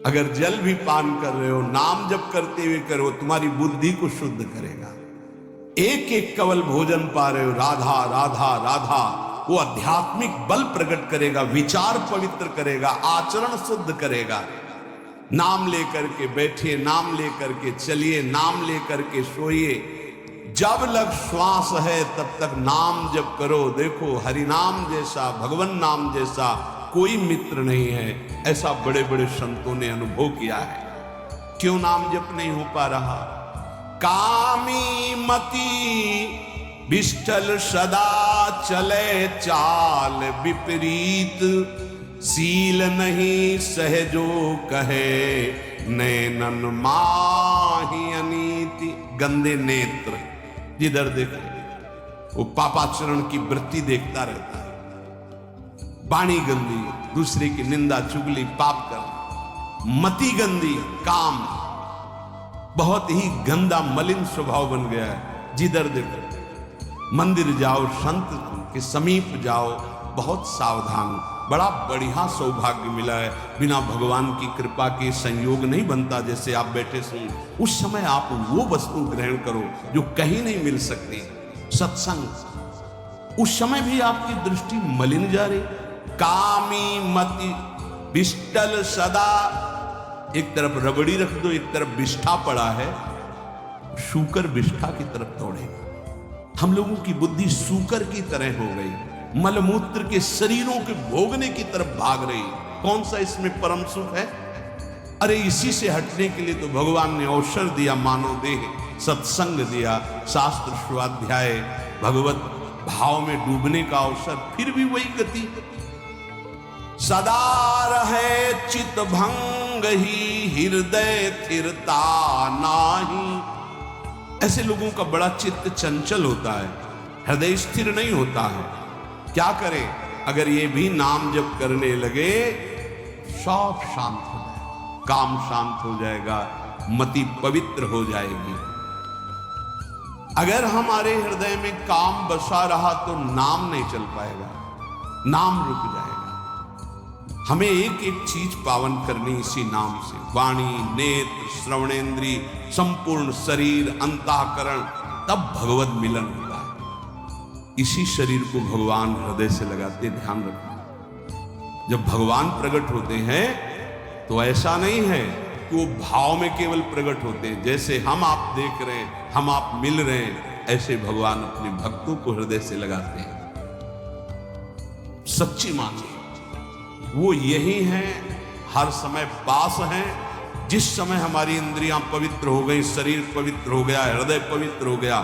अगर जल भी पान कर रहे हो, नाम जप करते हुए करो, तुम्हारी बुद्धि को शुद्ध करेगा। एक एक कवल भोजन पा रहे हो, राधा राधा राधा, वो आध्यात्मिक बल प्रकट करेगा, विचार पवित्र करेगा, आचरण शुद्ध करेगा। नाम लेकर के बैठिए, नाम लेकर के चलिए, नाम लेकर के सोइए। जब लग श्वास है तब तक नाम जप करो। देखो, हरि नाम जैसा, भगवान नाम जैसा कोई मित्र नहीं है, ऐसा बड़े बड़े संतों ने अनुभव किया है। क्यों नाम जप नहीं हो पा रहा? कामी मति विष्ठल सदा चले चाल विपरीत, सील नहीं सहजो कहे नैनन माही अनीति। गंदे नेत्र, जिधर देखे वो पापाचरण की वृत्ति देखता रहता है। वाणी गंदी, दूसरे की निंदा चुगली पाप कर। मति गंदी, काम बहुत ही गंदा मलिन स्वभाव बन गया है। जिधर देखो, मंदिर जाओ, संत के समीप जाओ, बहुत सावधान। बड़ा बढ़िया सौभाग्य मिला है, बिना भगवान की कृपा के संयोग नहीं बनता। जैसे आप बैठे सुन, उस समय आप वो वस्तु ग्रहण करो जो कहीं नहीं मिल सकती। सत्संग, उस समय भी आपकी दृष्टि मलिन जा रही। कामी मति विष्टल सदा, एक तरफ रबड़ी रख दो, एक तरफ विष्ठा पड़ा है, शूकर विष्ठा की तरफ दौड़ेगा। हम लोगों की बुद्धि शूकर की तरह हो गई, मलमूत्र के शरीरों के भोगने की तरफ भाग रही। कौन सा इसमें परम सुख है? अरे इसी से हटने के लिए तो भगवान ने अवसर दिया, मानव देह, सत्संग दिया, शास्त्र स्वाध्याय, भगवत भाव में डूबने का अवसर। फिर भी वही गति। सदा रहे चित भंग ही, हृदय स्थिरता नाही। ऐसे लोगों का बड़ा चित्त चंचल होता है, हृदय स्थिर नहीं होता है। क्या करें? अगर ये भी नाम जप करने लगे, सब शांत हो जाएगा, काम शांत हो जाएगा, मति पवित्र हो जाएगी। अगर हमारे हृदय में काम बसा रहा तो नाम नहीं चल पाएगा, नाम रुक जाएगा। हमें एक एक चीज पावन करनी इसी नाम से। वाणी, नेत्र, श्रवणेन्द्रिय, संपूर्ण शरीर, अंतःकरण, तब भगवत मिलन होता है। इसी शरीर को भगवान हृदय से लगाते, ध्यान रखना। जब भगवान प्रकट होते हैं तो ऐसा नहीं है कि वो भाव में केवल प्रकट होते हैं। जैसे हम आप देख रहे हैं, हम आप मिल रहे हैं, ऐसे भगवान अपने भक्तों को हृदय से लगाते हैं। सच्ची मानिए, वो यही हैं, हर समय पास हैं। जिस समय हमारी इंद्रियां पवित्र हो गई, शरीर पवित्र हो गया, हृदय पवित्र हो गया,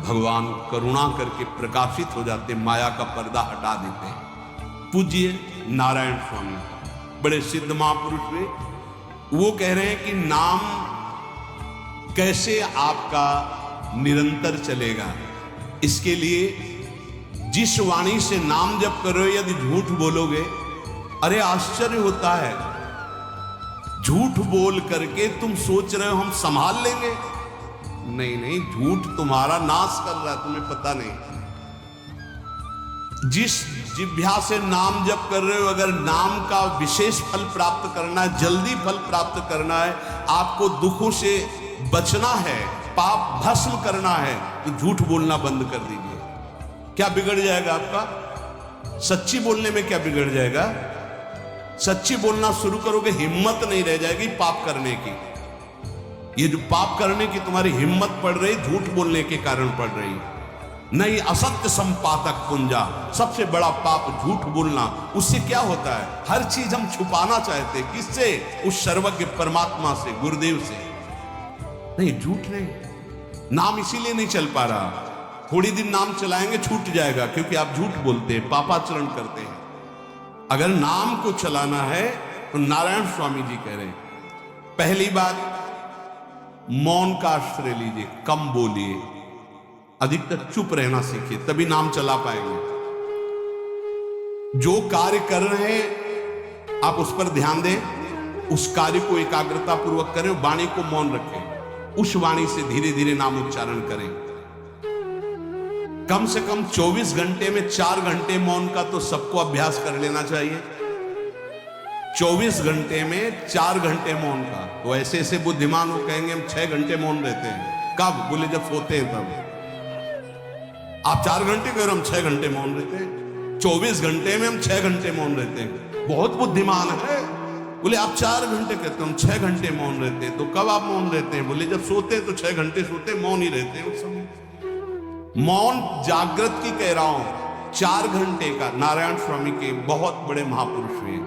भगवान करुणा करके प्रकाशित हो जाते, माया का पर्दा हटा देते हैं। पूज्य नारायण स्वामी, बड़े सिद्ध महापुरुष हुए, वो कह रहे हैं कि नाम कैसे आपका निरंतर चलेगा। इसके लिए जिस वाणी से नाम जप कर रहे हो, यदि झूठ बोलोगे, अरे आश्चर्य होता है, झूठ बोल करके तुम सोच रहे हो हम संभाल लेंगे। नहीं नहीं, झूठ तुम्हारा नाश कर रहा है, तुम्हें पता नहीं। जिस जिह्वा से नाम जप कर रहे हो, अगर नाम का विशेष फल प्राप्त करना है, जल्दी फल प्राप्त करना है, आपको दुखों से बचना है, पाप भस्म करना है, तो झूठ बोलना बंद कर दीजिए। क्या बिगड़ जाएगा आपका? सच्ची बोलने में क्या बिगड़ जाएगा? सच्ची बोलना शुरू करोगे, हिम्मत नहीं रह जाएगी पाप करने की। ये जो पाप करने की तुम्हारी हिम्मत पड़ रही, झूठ बोलने के कारण पड़ रही। नहीं, असत्य संपातक पुंजा, सबसे बड़ा पाप झूठ बोलना। उससे क्या होता है? हर चीज हम छुपाना चाहते, किससे? उस सर्वज्ञ परमात्मा से, गुरुदेव से। नहीं, झूठ नहीं। नाम इसीलिए नहीं चल पा रहा। थोड़ी दिन नाम चलाएंगे, छूट जाएगा, क्योंकि आप झूठ बोलते हैं, पापाचरण करते हैं। अगर नाम को चलाना है तो नारायण स्वामी जी कह रहे हैं, पहली बात, मौन का आश्रय लीजिए, कम बोलिए, अधिकतर चुप रहना सीखिए, तभी नाम चला पाएंगे। जो कार्य कर रहे हैं आप उस पर ध्यान दें, उस कार्य को एकाग्रता पूर्वक करें, वाणी को मौन रखें, उस वाणी से धीरे धीरे नाम उच्चारण करें। कम से कम 24 घंटे में 4 घंटे मौन का तो सबको अभ्यास कर लेना चाहिए। 24 घंटे में 4 घंटे मौन का। तो ऐसे ऐसे बुद्धिमान हो कहेंगे हम 6 घंटे मौन रहते हैं। कब? बोले जब सोते हैं तब। आप 4 घंटे कह रहे हम 6 घंटे मौन रहते हैं। 24 घंटे में हम 6 घंटे मौन रहते हैं। बहुत बुद्धिमान है। बोले आप 4 घंटे कहते हम 6 घंटे मौन रहते हैं। तो कब आप मौन रहते हैं? बोले जब सोते हैं तो 6 घंटे सोते, मौन ही रहते हैं उस समय। मौन जागृत की कह रहा हूं, 4 घंटे का। नारायण स्वामी के बहुत बड़े महापुरुष हुए,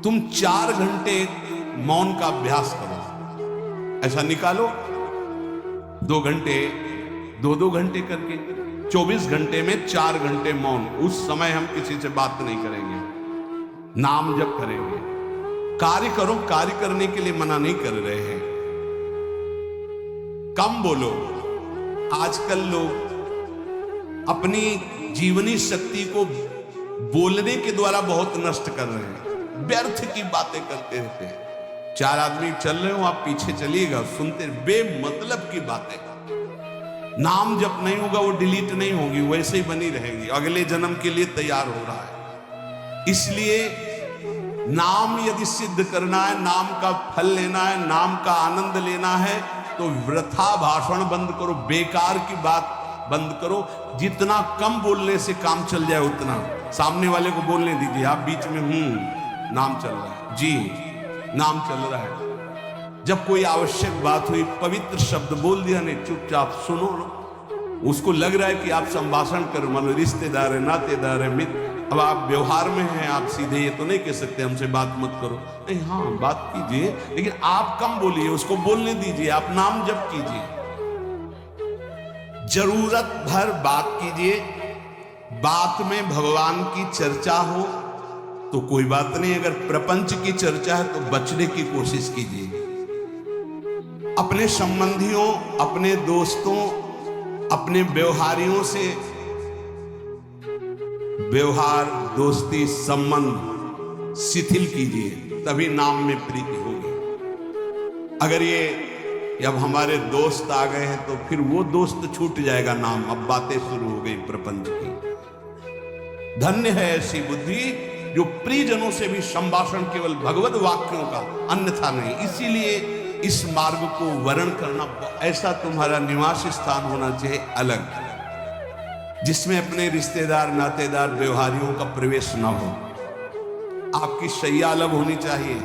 तुम 4 घंटे मौन का अभ्यास करो। ऐसा निकालो 2 घंटे, 2-2 घंटे करके 24 घंटे में 4 घंटे मौन। उस समय हम किसी से बात नहीं करेंगे, नाम जप करेंगे। कार्य करो, कार्य करने के लिए मना नहीं कर रहे हैं। कम बोलो। आजकल लोग अपनी जीवनी शक्ति को बोलने के द्वारा बहुत नष्ट कर रहे हैं। व्यर्थ की बातें करते रहते हैं। 4 आदमी चल रहे हो, आप पीछे चलिएगा, सुनते, बेमतलब की बातें। नाम जब नहीं होगा वो डिलीट नहीं होगी, वैसे ही बनी रहेगी। अगले जन्म के लिए तैयार हो रहा है। इसलिए नाम यदि सिद्ध करना है, नाम का फल लेना है, नाम का आनंद लेना है, तो वृथा भाषण बंद करो, बेकार की बात बंद करो। जितना कम बोलने से काम चल जाए उतना। सामने वाले को बोलने दीजिए, आप बीच में नाम चल रहा है, जी नाम चल रहा है। जब कोई आवश्यक बात हुई, पवित्र शब्द बोल दिया, नहीं चुपचाप सुनो ना। उसको लग रहा है कि आप संभाषण करो, मान लो रिश्तेदार है, नातेदार है, मित्र। अब आप व्यवहार में हैं, आप सीधे ये तो नहीं कह सकते हमसे बात मत करो, नहीं, हाँ बात कीजिए, लेकिन आप कम बोलिए, उसको बोलने दीजिए, आप नाम जप कीजिए, जरूरत भर बात कीजिए। बात में भगवान की चर्चा हो तो कोई बात नहीं, अगर प्रपंच की चर्चा है तो बचने की कोशिश कीजिए। अपने संबंधियों, अपने दोस्तों, अपने व्यवहारियों से व्यवहार, दोस्ती, संबंध शिथिल कीजिए, तभी नाम में प्रीति होगी। अगर ये अब हमारे दोस्त आ गए हैं तो फिर वो दोस्त छूट जाएगा नाम। अब बातें शुरू हो गई प्रपंच की। धन्य है ऐसी बुद्धि जो प्रियजनों से भी संभाषण केवल भगवत वाक्यों का, अन्यथा नहीं। इसीलिए इस मार्ग को वर्ण करना, ऐसा तुम्हारा निवास स्थान होना चाहिए अलग, जिसमें अपने रिश्तेदार, नातेदार, व्यवहारियों का प्रवेश न हो। आपकी शैया अलग होनी चाहिए।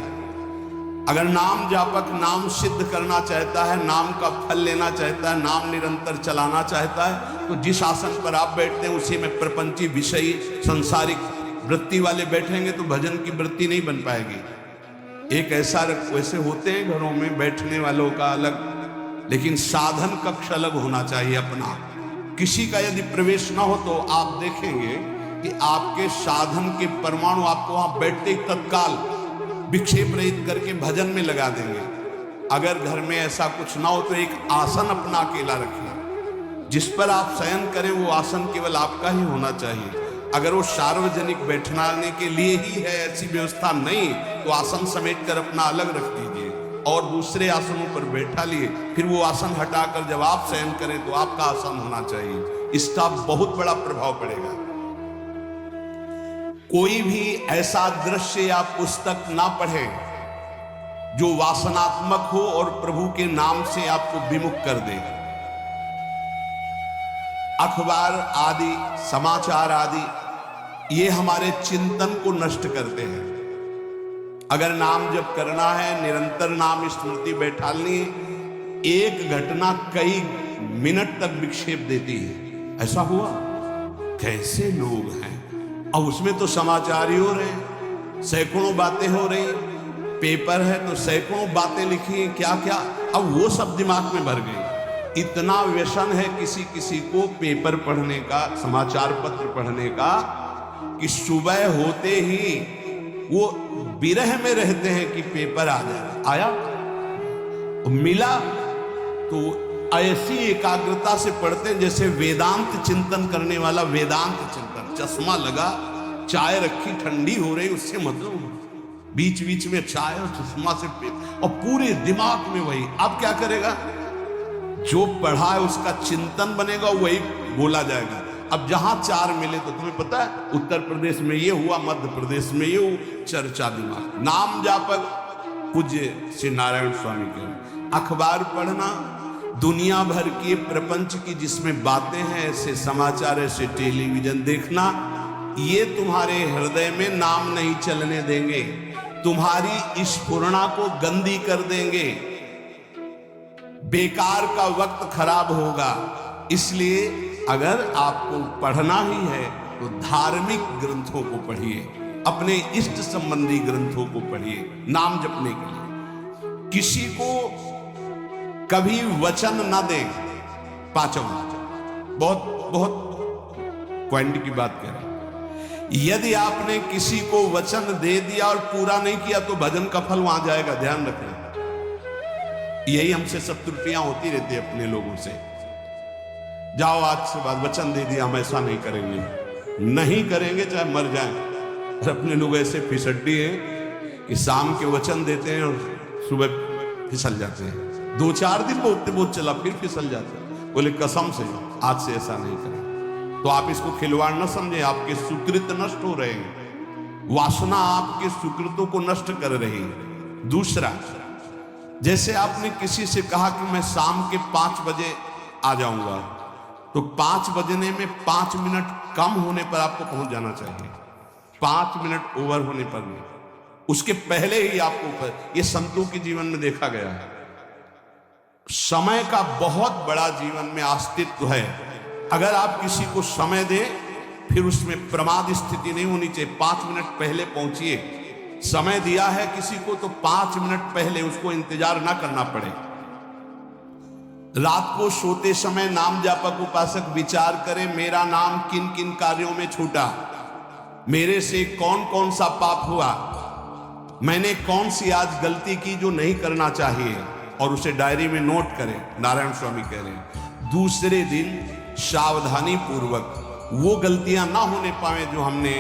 अगर नाम जापक नाम सिद्ध करना चाहता है, नाम का फल लेना चाहता है, नाम निरंतर चलाना चाहता है, तो जिस आसन पर आप बैठते हैं उसी में प्रपंची, विषयी, सांसारिक वृत्ति वाले बैठेंगे तो भजन की वृत्ति नहीं बन पाएगी। एक ऐसा, वैसे होते हैं घरों में बैठने वालों का अलग, लेकिन साधन कक्ष अलग होना चाहिए अपना। किसी का यदि प्रवेश ना हो तो आप देखेंगे कि आपके साधन के परमाणु आपको वहां बैठते ही तत्काल विक्षेप रहित करके भजन में लगा देंगे। अगर घर में ऐसा कुछ ना हो तो एक आसन अपना अकेला रखिए, जिस पर आप शयन करें वो आसन केवल आपका ही होना चाहिए। अगर वो सार्वजनिक बैठने के लिए ही है, ऐसी व्यवस्था नहीं, तो आसन समेट कर अपना अलग रख दीजिए और दूसरे आसनों पर बैठा लिए। फिर वो आसन हटाकर जब आप शयन करें तो आपका आसन होना चाहिए। इसका बहुत बड़ा प्रभाव पड़ेगा। कोई भी ऐसा दृश्य या पुस्तक ना पढ़े जो वासनात्मक हो और प्रभु के नाम से आपको विमुख कर दे। अखबार आदि, समाचार आदि, ये हमारे चिंतन को नष्ट करते हैं। अगर नाम जप करना है, निरंतर नाम स्मृति बैठालनी, एक घटना कई मिनट तक विक्षेप देती है। ऐसा हुआ, कैसे लोग हैं। अब उसमें तो समाचार ही हो रहे हैं, सैकड़ों बातें हो रही, पेपर है तो सैकड़ों बातें लिखी हैं, क्या क्या। अब वो सब दिमाग में भर गई। इतना व्यसन है किसी किसी को पेपर पढ़ने का, समाचार पत्र पढ़ने का, कि सुबह होते ही वो विरह में रहते हैं कि पेपर आ जाए। आया, मिला तो ऐसी एकाग्रता से पढ़ते हैं जैसे वेदांत चिंतन करने वाला वेदांत चिंतन। चश्मा लगा, चाय रखी, ठंडी हो रही, उससे मतलब बीच बीच में चाय और चश्मा से और पूरे दिमाग में वही। अब क्या करेगा, जो पढ़ा है उसका चिंतन बनेगा, वही बोला जाएगा। अब जहां चार मिले तो तुम्हें पता है उत्तर प्रदेश में ये हुआ, मध्य प्रदेश में ये हुआ, चर्चा दिमाग। नाम जापक पूज्य श्री नारायण स्वामी के अखबार पढ़ना, दुनिया भर की प्रपंच की जिसमें बातें हैं, ऐसे समाचार, ऐसे टेलीविजन देखना, ये तुम्हारे हृदय में नाम नहीं चलने देंगे, तुम्हारी स्फुरणा को गंदी कर देंगे, बेकार का वक्त खराब होगा। इसलिए अगर आपको पढ़ना ही है तो धार्मिक ग्रंथों को पढ़िए, अपने इष्ट संबंधी ग्रंथों को पढ़िए नाम जपने के लिए। किसी को कभी वचन न दें, पांचों बहुत बहुत पॉइंट की बात कह रहे हैं। यदि आपने किसी को वचन दे दिया और पूरा नहीं किया तो भजन का फल वहां जाएगा, ध्यान रखना। यही हमसे सब त्रुटियां होती रहती है अपने लोगों से। जाओ आज से बाद वचन दे दिया, हम ऐसा नहीं करेंगे, नहीं करेंगे चाहे मर जाएं। और अपने लोग ऐसे फिसड्डी हैं कि शाम के वचन देते हैं और सुबह फिसल जाते हैं, 2-4 दिन बहुत चला फिर फिसल जाते हैं। बोले कसम से आज से ऐसा नहीं करें। तो आप इसको खिलवाड़ न समझे, आपके सुकृत नष्ट हो रहे हैं, वासना आपके सुकृतों को नष्ट कर रही है। दूसरा, जैसे आपने किसी से कहा कि मैं शाम के 5 बजे आ जाऊंगा, तो 5 बजने में 5 मिनट कम होने पर आपको पहुंच जाना चाहिए, 5 मिनट ओवर होने पर नहीं, उसके पहले ही आपको। ये संतों के जीवन में देखा गया है। समय का बहुत बड़ा जीवन में अस्तित्व है। अगर आप किसी को समय दें फिर उसमें प्रमाद स्थिति नहीं होनी चाहिए। 5 मिनट पहले पहुंचिए, समय दिया है किसी को तो 5 मिनट पहले उसको इंतजार ना करना पड़े। रात को सोते समय नाम जापक उपासक विचार करें, मेरा नाम किन किन कार्यों में छूटा, मेरे से कौन कौन सा पाप हुआ, मैंने कौन सी आज गलती की जो नहीं करना चाहिए, और उसे डायरी में नोट करें। नारायण स्वामी कह रहे हैं दूसरे दिन सावधानी पूर्वक वो गलतियां ना होने पाए जो हमने